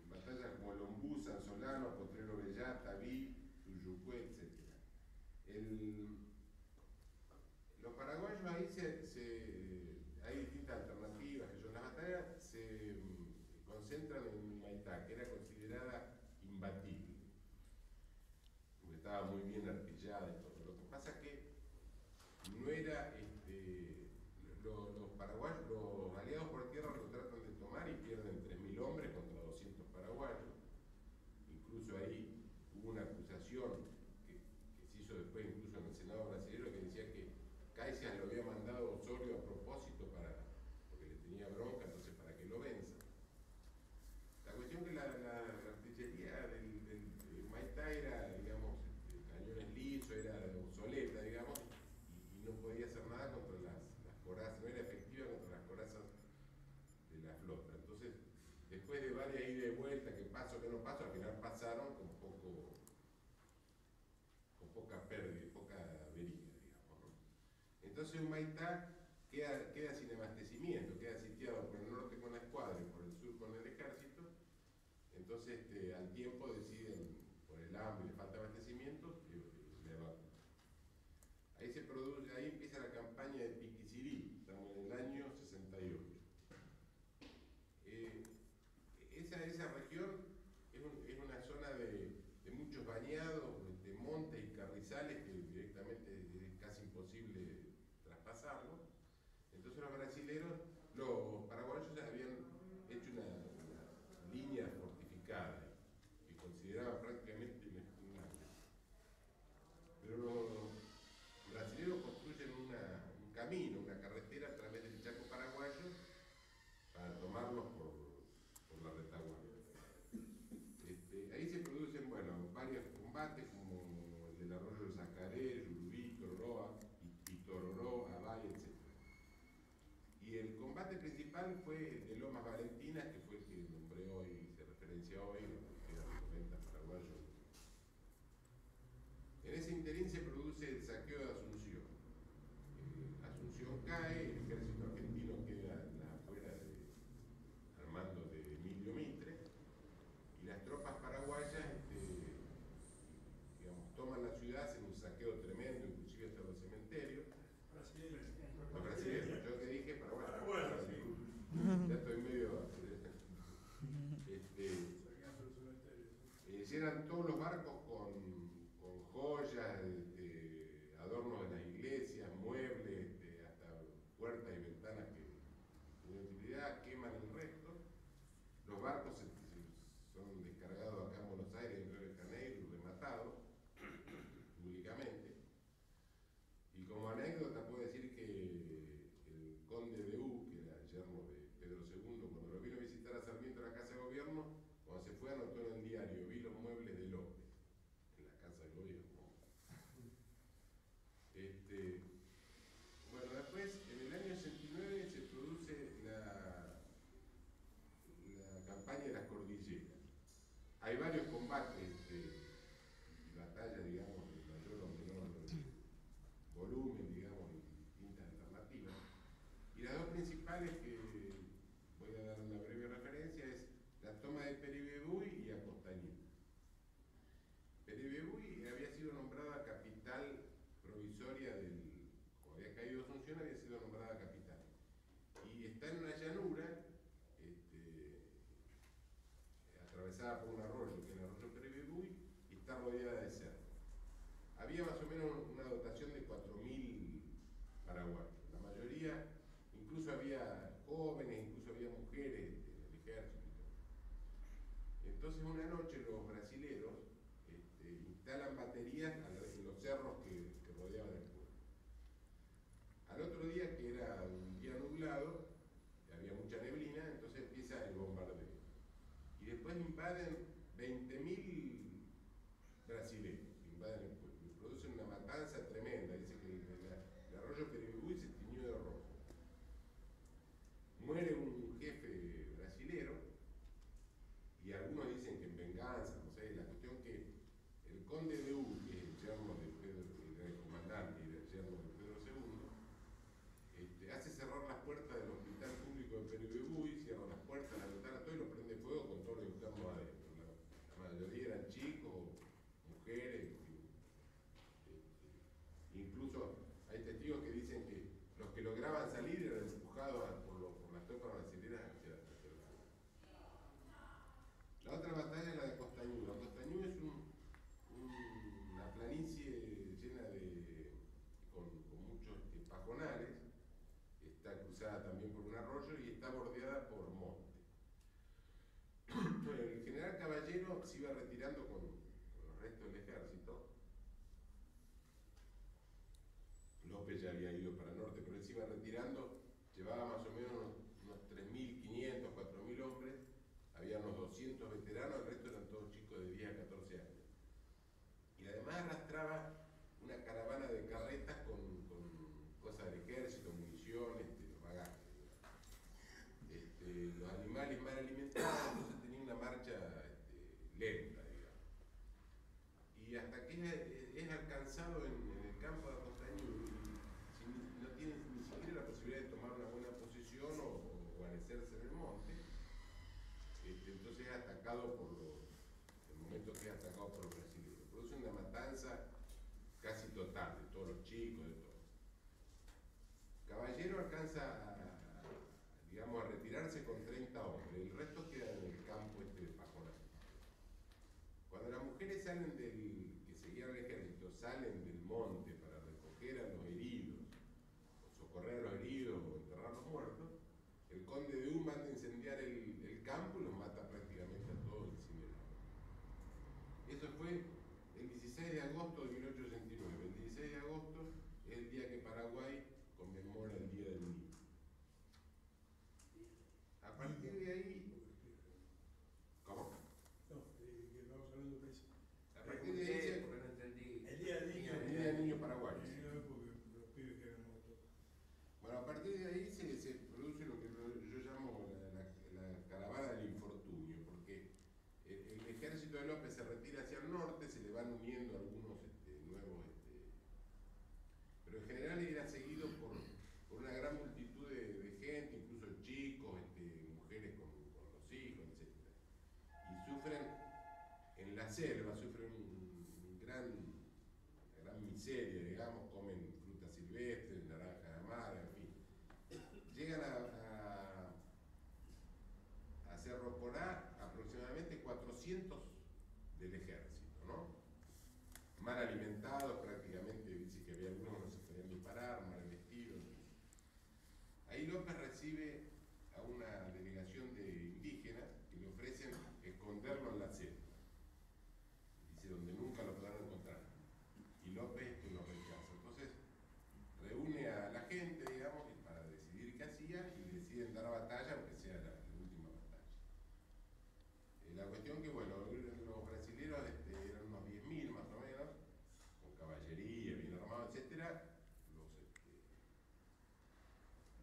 batallas como Lombú, San Solano, Potrero Bellá, Tabí, Tuyucué, etc. Los paraguayos ahí hay distintas alternativas. La batalla se concentran en Humaitá, que era considerada imbatible, porque estaba muy bien artillada y todo. Lo que pasa es que no era, los paraguayos, los aliados por tierra lo tratan de tomar y pierden 3.000 hombres contra 200 paraguayos. Incluso ahí hubo una acusación entonces Humaitá queda sin abastecimiento, queda sitiado por el norte con la escuadra y por el sur con el ejército. Entonces al tiempo deciden, por el hambre y la falta de abastecimiento, le evacúan. Ahí empieza la campaña de Piquicirí, estamos en el año 68. Esa región es una zona de muchos bañados, de montes y carrizales que directamente es casi imposible traspasarlo. Entonces los paraguayos habían hecho una línea fortificada que consideraban prácticamente inexpugnable. Pero los brasileños construyen un camino, una carretera a través del Chaco paraguayo para tomarlos por la retaguardia. Ahí se producen, varios combates como el del arroyo de Zacaré, Yurubí, Tororoa, y Tororó, Abay, etc. Y el combate principal fue el de Lomas Valentinas, que fue el que nombré hoy, se referencia hoy, que era el 90 paraguayo. En ese interín se produce el saqueo de Asunción. Asunción cae, el ejército argentino queda en las afueras al mando de Emilio Mitre, y las tropas paraguayas toman la ciudad, hacen un saqueo tremendo, inclusive hasta los cementerios. Los brasileños, yo que dije Paraguay. Ya estoy medio. Llenan todos los barcos con joyas, adornos de las iglesias, muebles, hasta puertas y ventanas que tienen utilidad, queman el resto. Los barcos son descargados acá en Buenos Aires, en Río de Janeiro, rematados públicamente. Y como anécdota puedo decir que el conde de U, que era el yerno de Pedro II, cuando lo vino a visitar a Sarmiento en la Casa de Gobierno, cuando se fue anotó en el diario: vi los muebles de López en la Casa de Gobierno. Después, en el año 69 se produce la campaña de las cordilleras. Hay varios combates y batallas, digamos, de mayor o menor volumen, digamos, y distintas alternativas. Y las dos principales que voy a dar una breve referencia es la toma de Peribebúy y Acostañú. Peribebúy había sido nombrada capital provisoria como había caído Asunción, había sido nombrada capital. Y está en una llanura, atravesada por un arroyo, que es el arroyo Peribebúy, y está rodeada de cerros. Había más o menos una dotación de 4.000 paraguayos. La mayoría, incluso había jóvenes, incluso había mujeres en el ejército. Entonces una noche los brasileros instalan baterías en los cerros que rodeaban el pueblo. Al otro día, que era un día nublado, había mucha neblina, entonces empieza el bombardeo. Y después invaden 20.000 brasileños, invaden el pueblo, y producen una matanza tremenda. Dice que el arroyo Peribebúy se tiñó de rojo. Muere un jefe brasilero, y algunos dicen que en venganza, no sé, la cuestión que el conde de U, que es el yerno de Pedro, el comandante y el yerno de Pedro II, hace cerrar las puertas del hospital público de Peribebúy, cierra las puertas, la ventana, todo, y lo prende fuego con todos los internos adentro. La mayoría eran chicos, mujeres, incluso hay testigos que dicen que los que lograban salir eran empujados por las tropas brasileñas hacia el fuego. La otra batalla es la de Costañú. Costañú es una planicie llena con muchos pajonales. Está cruzada también por un arroyo y está bordeada por monte. El general Caballero se iba retirando con los restos del ejército. López ya había ido para el norte, pero él se iba retirando, llevaba más o menos unos 3.500, 4.000 hombres, había unos 200 veteranos, el resto eran todos chicos de 10 a 14 años. Y además arrastraba una caravana de carretas con cosas del ejército, municiones, los bagajes. Los animales mal alimentados, entonces tenía una marcha lenta, digamos. Y hasta que es alcanzado en el campo de Acostañú, no establecerse en el monte, entonces es atacado por el momento que es atacado por los brasileños. Produce una matanza casi total de todos los chicos, de todo. Caballero alcanza digamos, a retirarse con 30 hombres, el resto queda en el campo de Pajonal. Cuando las mujeres salen que seguían el ejército, salen del monte para recoger a los heridos, o socorrer a los heridos, o enterrar a los muertos, el conde de U manda a incendiar el campo y los mata prácticamente a todos incinerados. Eso fue el 16 de agosto de 1869. El 16 de agosto es el día que Paraguay conmemora el Día del Niño. A partir de ahí, ¿cómo? No, que vamos hablando de eso. A partir de ahí, porque no entendí. El Día del Niño. el Día del Niño paraguayo. Porque los pibes que eran motos. Bueno, a partir de ahí se produce lo que yo llamo la caravana del infortunio, porque el ejército de López se retira hacia el norte, se le van uniendo algunos nuevos, pero en general era seguido por una gran multitud de gente, incluso chicos, mujeres con los hijos, etc. Y sufren, en la selva, sufren una gran miseria, digamos, comen frutas silvestres, naranjas amargas, en fin. Llegan a Cerro Corá aproximadamente 400 del ejército, ¿no? Mal alimentados prácticamente, dice que había algunos que no se podían ni parar, mal vestidos. Ahí López recibe a una delegación de indígenas que le ofrecen esconderlo en la selva. Dice, donde nunca lo podrán encontrar. Y López lo rechaza. Entonces, reúne a la gente, digamos, para decidir qué hacía y deciden dar batalla, aunque sea la última batalla. La cuestión que, bueno, los brasileños eran unos 10.000 más o menos, con caballería, bien armados, etcétera,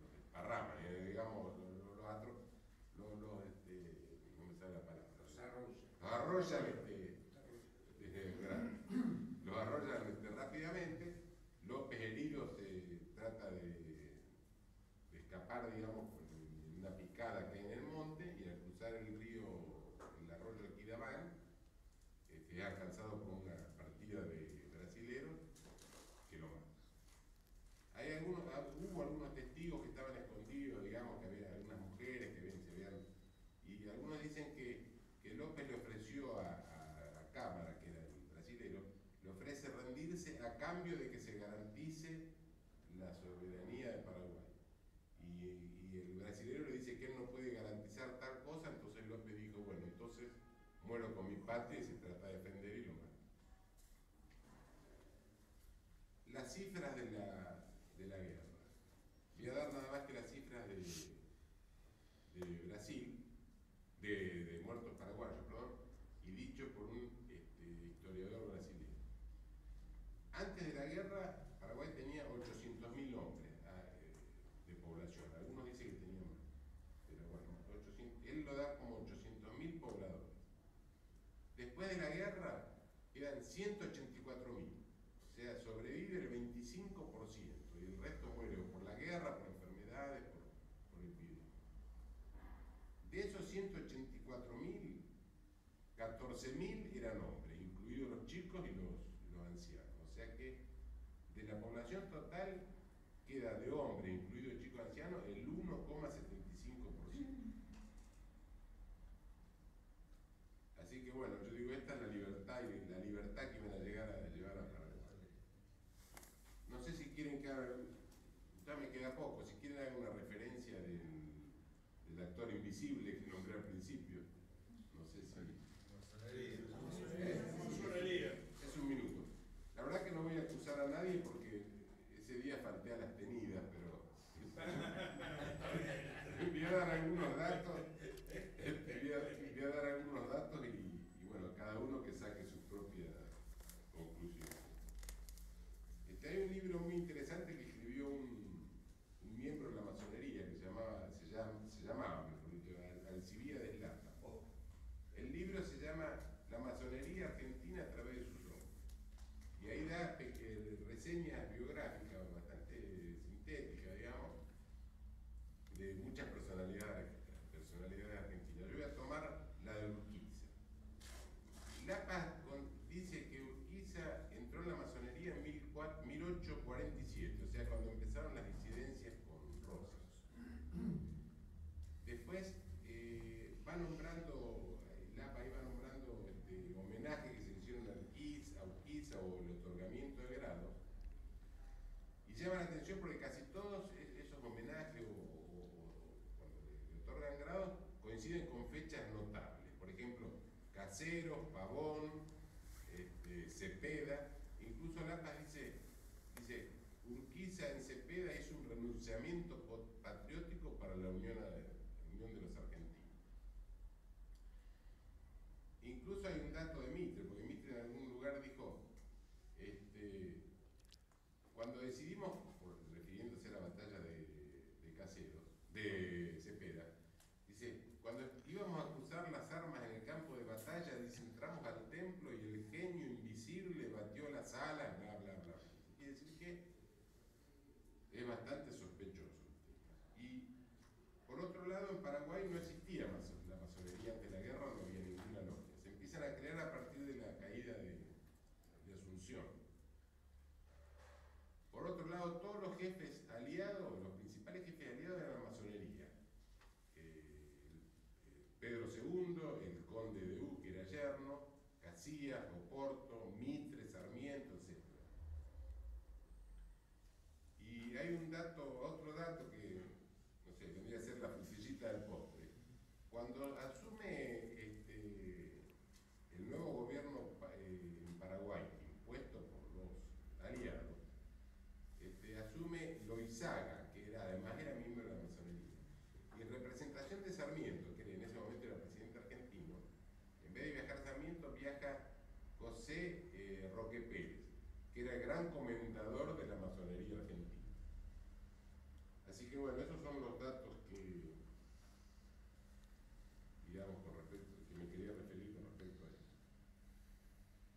los desparraman, digamos, no me sale la palabra. Los arrollan, los arrollan rápidamente. López herido trata de escapar, digamos, en una picada que hay en el monte, y al cruzar el arroyo Aquidamán, es alcanzado por una partida de brasileros que lo matan. Hubo algunos testigos que estaban escondidos, digamos, que había algunas mujeres que se veían, y algunos dicen que López le ofreció a Cámara, que era el brasilero, le ofrece rendirse a cambio de que se garantice la soberanía de Paraguay. Y el brasilero le dice que él no puede garantizar tal cosa, entonces López dijo, bueno, entonces muero con mi patria, y se trata de defender y lo mata. Las cifras de la guerra. Voy a dar nada más que las cifras de Brasil, de muertos paraguayos, perdón, y dicho por un historiador brasileño. Antes de la guerra, Paraguay tenía 800.000 hombres de población. Algunos dicen que tenía más, pero bueno, él lo da como 800.000 pobladores. Después de la guerra, quedan 184.000. O sea, sobrevive el 25%, y el resto muere por la guerra, por enfermedades, por epidemias. De esos 184.000, 14.000 eran hombres, incluidos los chicos y los ancianos. O sea que de la población total queda de hombres, incluidos chicos y ancianos, el 1,75%. Así que bueno, yo digo, esta es la libertad, y la libertad que iban a llevar a Paraguay. No sé si quieren que haga, ya me queda poco, si quieren haga una referencia del actor invisible que nombré al principio. No sé si... Es un minuto. La verdad que no voy a acusar a nadie porque ese día falté a las tenidas, pero voy a dar algunos datos, y bueno, cada uno que saque su propia conclusión. Hay un libro muy interesante que escribió un miembro de la masonería que se llamaba, mejor dicho, Alcibía de Eslata. El libro se llama La masonería argentina a través de sus hombres. Y ahí da reseñas biográficas bastante sintéticas, digamos, de muchas personalidades 47, o sea, cuando empezaron las disidencias con Rosas. Después va nombrando, Lapa iba nombrando homenajes que se le hicieron a Urquiza o el otorgamiento de grados. Y llama la atención porque casi todos esos homenajes o cuando le otorgan grados coinciden con fechas notables. Por ejemplo, Caseros, Pavón, Cepeda. Incluso Lapas dice, Urquiza en Cepeda es un renunciamiento patriótico para la Unión de los Argentinos. Incluso hay un dato de Mitre, porque Mitre en algún lugar dijo, cuando decidimos, refiriéndose a la batalla de Caseros, de Cepeda, dice, cuando íbamos a cruzar las armas en el campo de batalla, dice, entramos al templo y el genio invisible batió las alas, bla, bla, bla. Quiere decir que es bastante sospechoso. Y por otro lado, en Paraguay no existía la masonería ante la guerra, no había ninguna logia. Se empiezan a crear a partir de la caída de Asunción. Por otro lado, todos los jefes aliados, los principales jefes aliados eran la masonería. Pedro II, el conde de U, que era yerno, Casillas, Oporto, Mitre, Sarmiento, etc. Y hay otro dato que, no sé, tendría que ser la frutillita del postre. Cuando asume el nuevo gobierno en Paraguay, impuesto por los aliados, asume Loizaga, que además era miembro de la masonería. Y en representación de Sarmiento, que en ese momento era presidente argentino, en vez de viajar Sarmiento, viaja José Roque Pérez, que era el gran comentador de la masonería argentina. Así que bueno, esos son los datos que, digamos, que me quería referir con respecto a eso.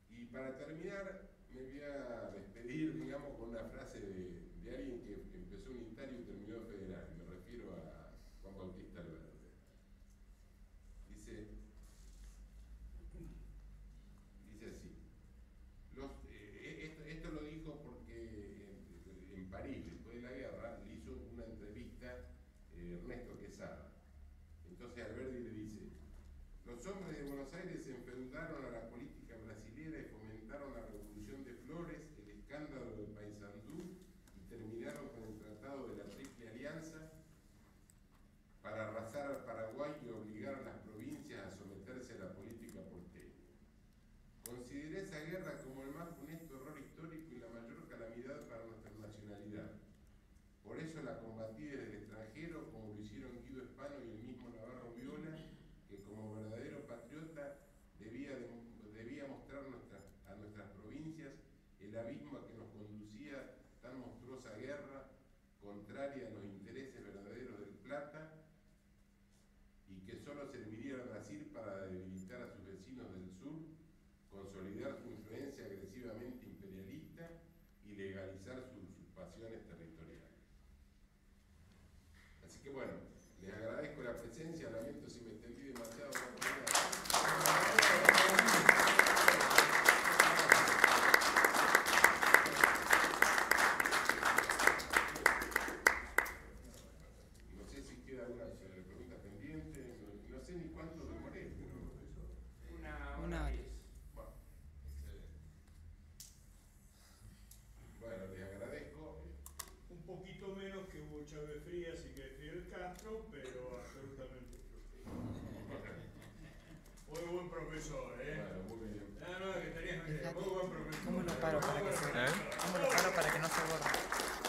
Y para terminar, me voy a despedir, digamos, con una frase de alguien que empezó unitario y terminó federal. Me refiero a Juan Bautista Alberdi. Dice así. Esto lo dijo porque en París, después de la guerra, le hizo una entrevista Ernesto Quesada. Entonces Alberdi le dice: los hombres de Buenos Aires se enfrentaron a la política brasilera y fomentaron la revolución de Flores, el escándalo de Paysandú, y terminaron con el Tratado de la Triple Alianza para arrasar al Paraguay y obligar a las provincias a someterse a la política porteña. Consideré esa guerra como el más funesto error histórico y la mayor calamidad para nuestra nacionalidad. Por eso la combatí desde el extranjero, como lo hicieron Guido Hispano y el mismo Navarro Viola, que como verdadero patriota debía mostrar a nuestras provincias el abismo a que nos conducía tan monstruosa guerra, contraria a los intereses verdaderos del Plata, y que solo serviría a Brasil para debilitar a sus vecinos del sur, consolidar su influencia agresivamente imperialista y legalizar sus usurpaciones territoriales. Así que bueno, les agradezco la presencia, lamento si me extendí demasiado. No sé si queda alguna pregunta pendiente, no sé ni cuánto demoré, pero... Una hora. Bueno, les agradezco. Un poquito menos que Hugo Chávez Frías y que Fidel Castro, pero absolutamente muy buen profesor, Bueno, muy bien. No, que tenías muy buen profesor. ¿Cómo lo paro para que no se borre?